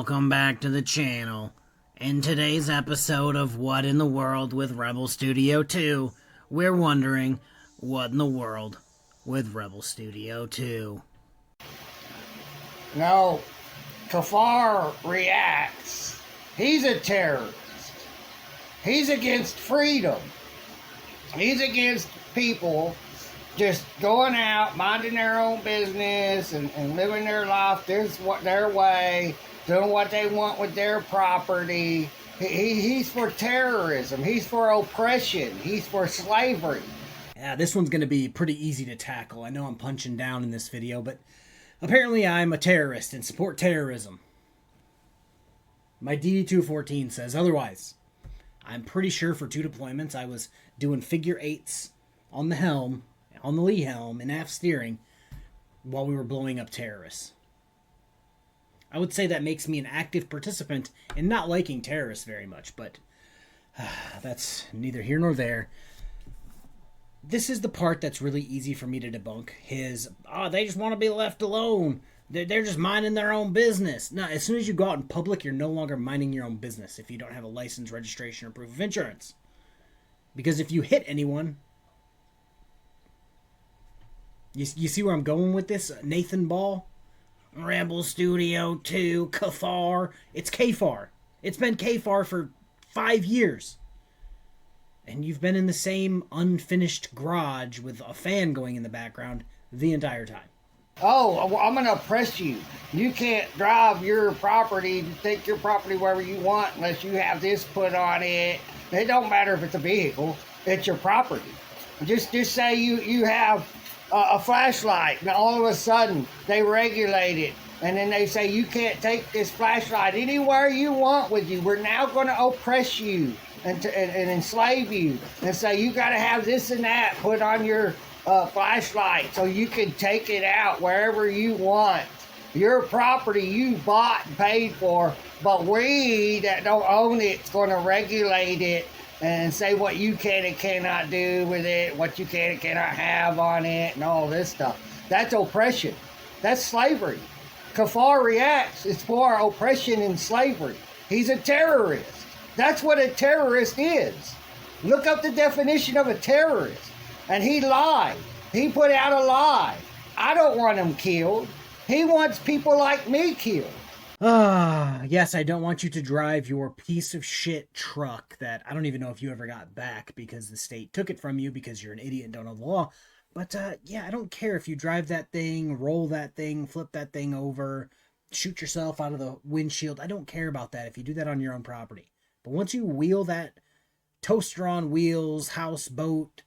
Welcome back to the channel. In today's episode of What in the World with Rebel Studio 2, we're wondering, what in the world with Rebel Studio 2? No, KFARR reacts. He's a terrorist. He's against freedom. He's against people just going out, minding their own business and living their life their way, doing what they want with their property. He's for terrorism. He's for oppression. He's for slavery. Yeah, this one's going to be pretty easy to tackle. I know I'm punching down in this video, but apparently I'm a terrorist and support terrorism. My DD-214 says otherwise. I'm pretty sure for 2 deployments I was doing figure eights on the helm, on the lee helm, and aft steering while we were blowing up terrorists. I would say that makes me an active participant in not liking terrorists very much, but that's neither here nor there. This is the part that's really easy for me to debunk. They just want to be left alone. They're just minding their own business. No, as soon as you go out in public, you're no longer minding your own business if you don't have a license, registration, or proof of insurance. Because if you hit anyone... You see where I'm going with this, Nathan Ball? Rebel Studio 2, KFARR. It's KFARR. It's been KFARR for 5 years. And you've been in the same unfinished garage with a fan going in the background the entire time. Oh, well, I'm going to oppress you. You can't drive your property, take your property wherever you want unless you have this put on it. It don't matter if it's a vehicle. It's your property. Just say you have a flashlight, and all of a sudden they regulate it, and then they say you can't take this flashlight anywhere you want with you. We're now going to oppress you and enslave you and say you got to have this and that put on your flashlight so you can take it out wherever you want. Your property you bought and paid for, but we that don't own it's going to regulate it and say what you can and cannot do with it, what you can and cannot have on it, and all this stuff. That's oppression. That's slavery. KFARR reacts. It's for oppression and slavery. He's a terrorist. That's what a terrorist is. Look up the definition of a terrorist. And he lied. He put out a lie. I don't want him killed. He wants people like me killed. Yes, I don't want you to drive your piece of shit truck that I don't even know if you ever got back because the state took it from you because you're an idiot and don't know the law. But, yeah, I don't care if you drive that thing, roll that thing, flip that thing over, shoot yourself out of the windshield. I don't care about that if you do that on your own property. But once you wheel that toaster on wheels, houseboat,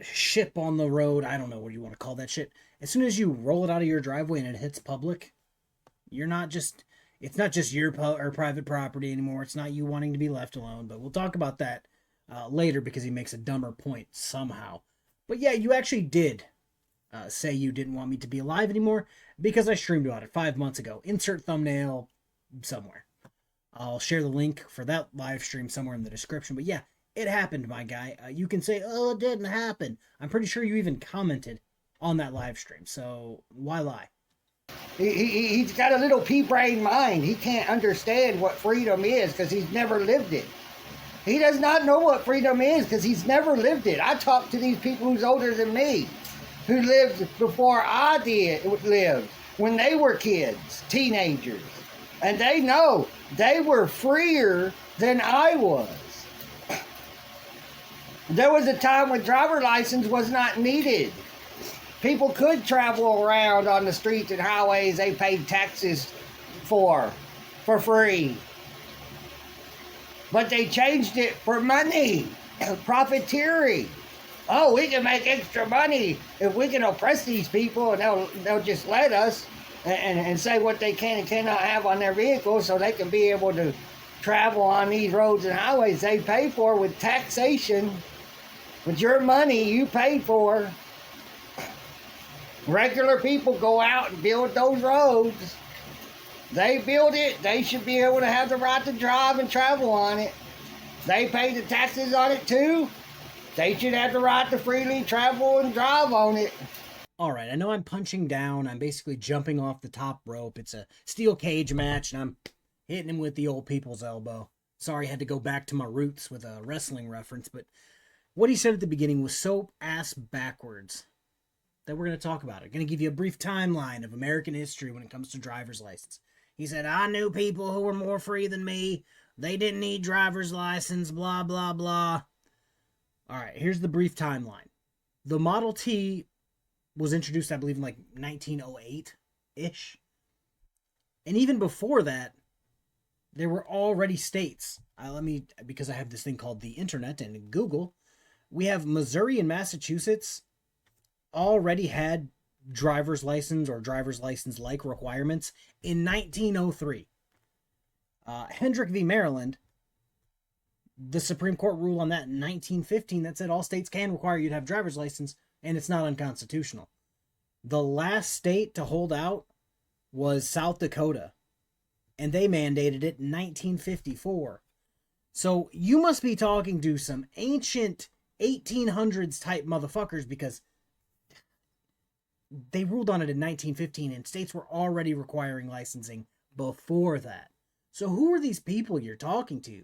ship on the road, I don't know what you want to call that shit. As soon as you roll it out of your driveway and it hits public, it's not just your private property anymore. It's not you wanting to be left alone, but we'll talk about that later because he makes a dumber point somehow. But yeah, you actually did say you didn't want me to be alive anymore because I streamed about it 5 months ago. Insert thumbnail somewhere. I'll share the link for that live stream somewhere in the description. But yeah, it happened, my guy. You can say, oh, it didn't happen. I'm pretty sure you even commented on that live stream, so why lie? He's got a little pea-brain mind. He can't understand what freedom is because he's never lived it. He does not know what freedom is because he's never lived it. I talk to these people who's older than me, who lived before I lived, when they were kids, teenagers. And they know they were freer than I was. There was a time when driver license was not needed. People could travel around on the streets and highways they paid taxes for free. But they changed it for money, profiteering. Oh, we can make extra money if we can oppress these people and they'll just let us and say what they can and cannot have on their vehicles so they can be able to travel on these roads and highways they pay for with taxation, with your money you paid for. Regular people go out and build those roads. They build it. They should be able to have the right to drive and travel on it. They pay the taxes on it too. They should have the right to freely travel and drive on it. All right, I know I'm punching down. I'm basically jumping off the top rope. It's a steel cage match, and I'm hitting him with the old people's elbow. Sorry, I had to go back to my roots with a wrestling reference, but what he said at the beginning was so ass backwards that we're going to talk about it. Going to give you a brief timeline of American history when it comes to driver's license. He said, I knew people who were more free than me. They didn't need driver's license, blah, blah, blah. All right, here's the brief timeline. The Model T was introduced, I believe, in like 1908 ish. And even before that, there were already states. Because I have this thing called the internet and Google, we have Missouri and Massachusetts already had driver's license or driver's license like requirements in 1903. Hendrick v. Maryland, the Supreme Court ruled on that in 1915 that said all states can require you to have driver's license and it's not unconstitutional. The last state to hold out was South Dakota, and they mandated it in 1954. So you must be talking to some ancient 1800s type motherfuckers because they ruled on it in 1915 and states were already requiring licensing before that. So who are these people you're talking to?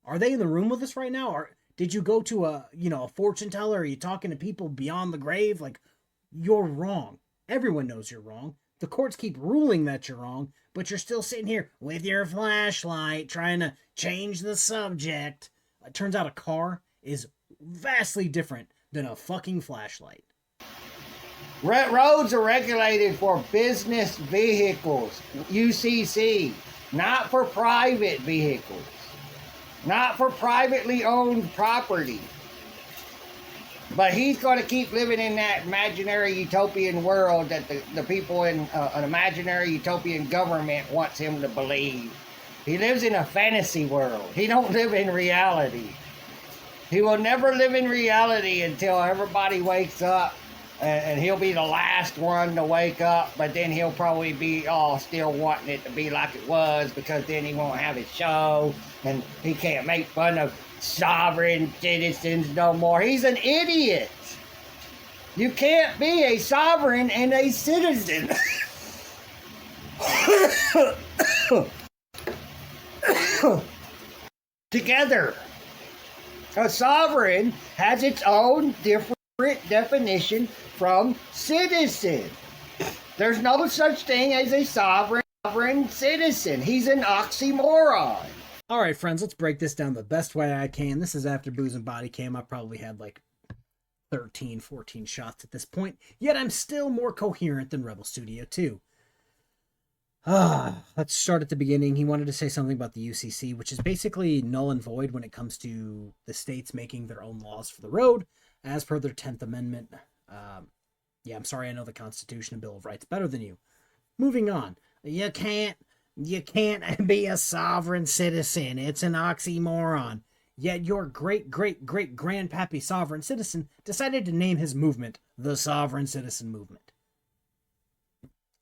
Are they in the room with us right now? Or did you go to a fortune teller? Are you talking to people beyond the grave? Like, you're wrong. Everyone knows you're wrong. The courts keep ruling that you're wrong, but you're still sitting here with your flashlight trying to change the subject. It turns out a car is vastly different than a fucking flashlight. Roads are regulated for business vehicles, UCC, not for private vehicles, not for privately owned property. But he's going to keep living in that imaginary utopian world that the people in an imaginary utopian government wants him to believe. He lives in a fantasy world. He don't live in reality. He will never live in reality until everybody wakes up, and he'll be the last one to wake up, but then he'll probably be still wanting it to be like it was, because then he won't have his show, and he can't make fun of sovereign citizens no more. He's an idiot. You can't be a sovereign and a citizen. Together. A sovereign has its own different definition from citizen. There's no such thing as a sovereign citizen. He's an oxymoron. All right, friends, let's break this down the best way I can. This is after Booze and Body Cam. I probably had like 13, 14 shots at this point, yet I'm still more coherent than Rebel Studio 2. Let's start at the beginning. He wanted to say something about the UCC, which is basically null and void when it comes to the states making their own laws for the road, as per their 10th Amendment. I'm sorry, I know the Constitution and Bill of Rights better than you. Moving on. You can't be a sovereign citizen. It's an oxymoron. Yet your great-great-great-grandpappy sovereign citizen decided to name his movement the Sovereign Citizen Movement.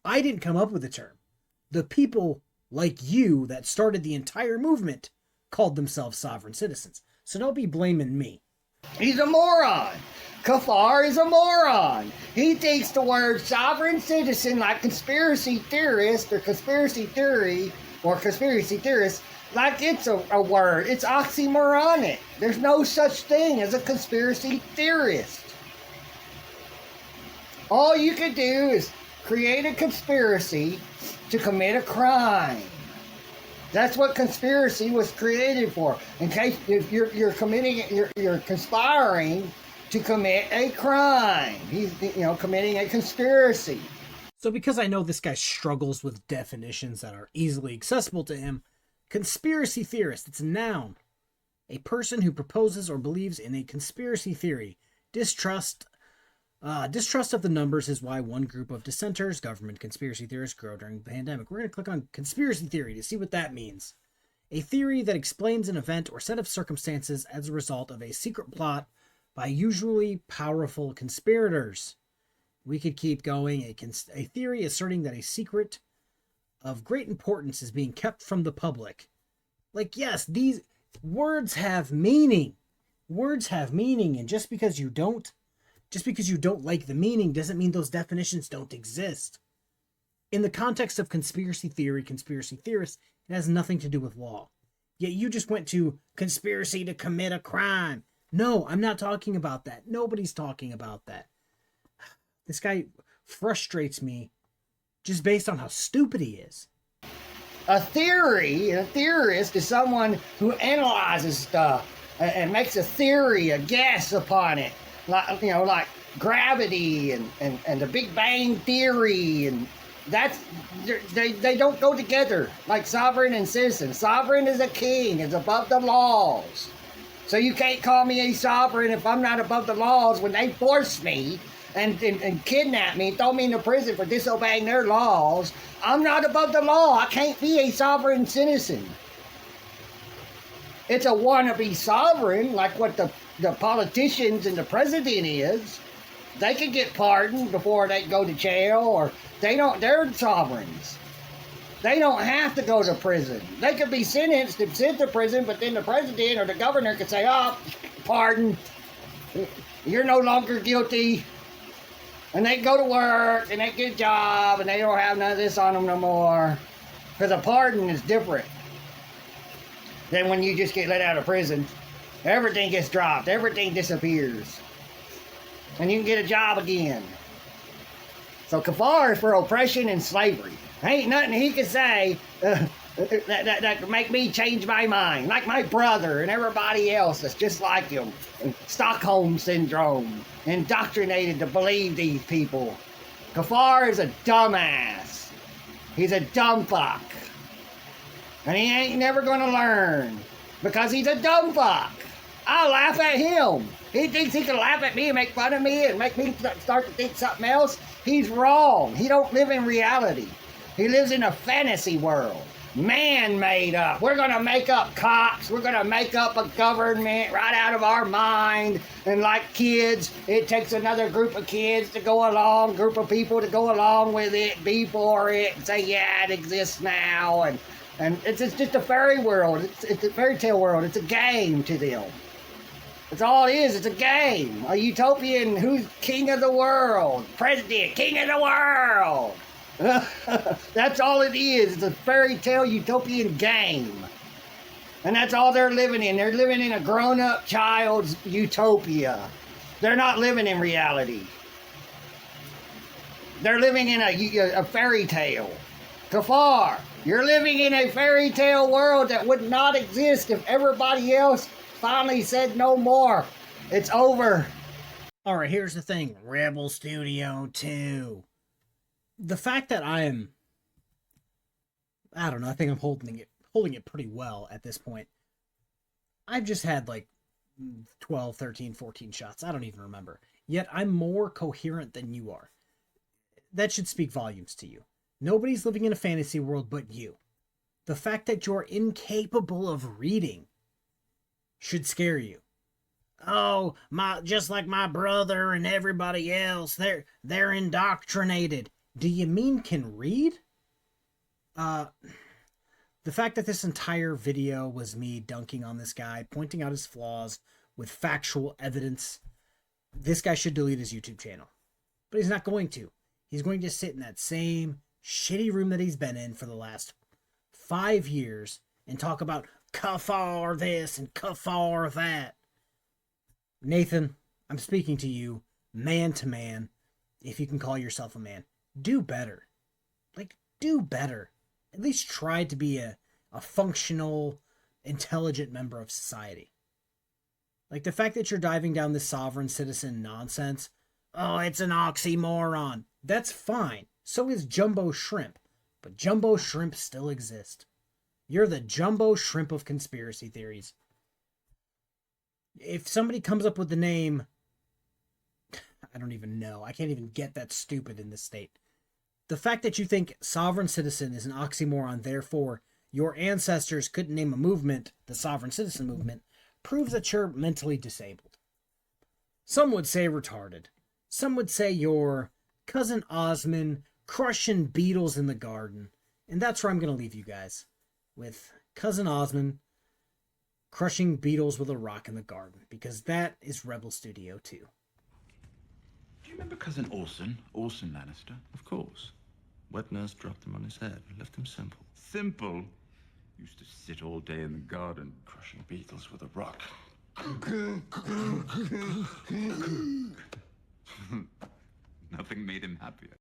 I didn't come up with the term. The people like you that started the entire movement called themselves sovereign citizens. So don't be blaming me. He's a moron. KFARR is a moron. He thinks the word sovereign citizen, like conspiracy theorist or conspiracy theory or conspiracy theorist, like it's a word. It's oxymoronic. There's no such thing as a conspiracy theorist. All you can do is create a conspiracy to commit a crime. That's what conspiracy was created for. In case if you're conspiring to commit a crime. He's committing a conspiracy. So because I know this guy struggles with definitions that are easily accessible to him, conspiracy theorist, it's a noun. A person who proposes or believes in a conspiracy theory. Distrust of the numbers is why one group of dissenters, government conspiracy theorists, grow during the pandemic. We're going to click on conspiracy theory to see what that means. A theory that explains an event or set of circumstances as a result of a secret plot by usually powerful conspirators. We could keep going. A theory asserting that a secret of great importance is being kept from the public. Like, yes, these words have meaning. Words have meaning, and just because you don't Just because you don't like the meaning doesn't mean those definitions don't exist. In the context of conspiracy theory, conspiracy theorists, it has nothing to do with law. Yet you just went to conspiracy to commit a crime. No, I'm not talking about that. Nobody's talking about that. This guy frustrates me just based on how stupid he is. A theorist is someone who analyzes stuff and makes a theory, a guess upon it. Like gravity and the Big Bang Theory, and that's they don't go together like sovereign and citizen. Sovereign is a king, is above the laws. So you can't call me a sovereign if I'm not above the laws when they force me and kidnap me, throw me into prison for disobeying their laws. I'm not above the law. I can't be a sovereign citizen. It's a wannabe sovereign, like what the politicians and the president is. They can get pardoned before they go to jail, or they're sovereigns. They don't have to go to prison. They could be sentenced and sent to prison, but then the president or the governor could say, oh, pardon, you're no longer guilty. And they go to work, and they get a job, and they don't have none of this on them no more. Because a pardon is different than when you just get let out of prison. Everything gets dropped. Everything disappears. And you can get a job again. So KFARR is for oppression and slavery. Ain't nothing he can say that could make me change my mind. Like my brother and everybody else that's just like him. Stockholm Syndrome. Indoctrinated to believe these people. KFARR is a dumbass. He's a dumb fuck. And he ain't never gonna learn. Because he's a dumb fuck. I'll laugh at him. He thinks he can laugh at me and make fun of me and make me start to think something else. He's wrong. He don't live in reality. He lives in a fantasy world. Man-made up. We're going to make up cops. We're going to make up a government right out of our mind. And like kids, it takes another group of kids to go along, group of people to go along with it, be for it, and say, yeah, it exists now. And it's just a fairy world. It's a fairy tale world. It's a game to them. That's all it is. It's a game. A utopian who's king of the world. President, king of the world. That's all it is. It's a fairy tale utopian game. And that's all they're living in. They're living in a grown-up child's utopia. They're not living in reality. They're living in a fairy tale. KFARR, you're living in a fairy tale world that would not exist if everybody else finally said no more. It's over. Alright, here's the thing. Rebel Studio 2. The fact that I don't know, I think I'm holding it pretty well at this point. I've just had like 12, 13, 14 shots. I don't even remember. Yet I'm more coherent than you are. That should speak volumes to you. Nobody's living in a fantasy world but you. The fact that you're incapable of reading should scare you. Oh, just like my brother and everybody else, they're indoctrinated. Do you mean can read? The fact that this entire video was me dunking on this guy, pointing out his flaws with factual evidence, this guy should delete his YouTube channel. But he's not going to. He's going to sit in that same shitty room that he's been in for the last 5 years and talk about KFARR this and KFARR that. Nathan, I'm speaking to you, man to man, if you can call yourself a man. Do better. Do better. At least try to be a functional, intelligent member of society. The fact that you're diving down this sovereign citizen nonsense, oh, it's an oxymoron. That's fine. So is jumbo shrimp. But jumbo shrimp still exist. You're the jumbo shrimp of conspiracy theories. If somebody comes up with the name, I don't even know. I can't even get that stupid in this state. The fact that you think sovereign citizen is an oxymoron, therefore your ancestors couldn't name a movement, the sovereign citizen movement, proves that you're mentally disabled. Some would say retarded. Some would say you're Cousin Osmond crushing beetles in the garden. And that's where I'm going to leave you guys. With Cousin Osmond crushing beetles with a rock in the garden. Because that is Rebel Studio 2. Do you remember Cousin Orson? Orson Lannister? Of course. Wet nurse dropped him on his head and left him simple. Simple. Used to sit all day in the garden, crushing beetles with a rock. Nothing made him happier.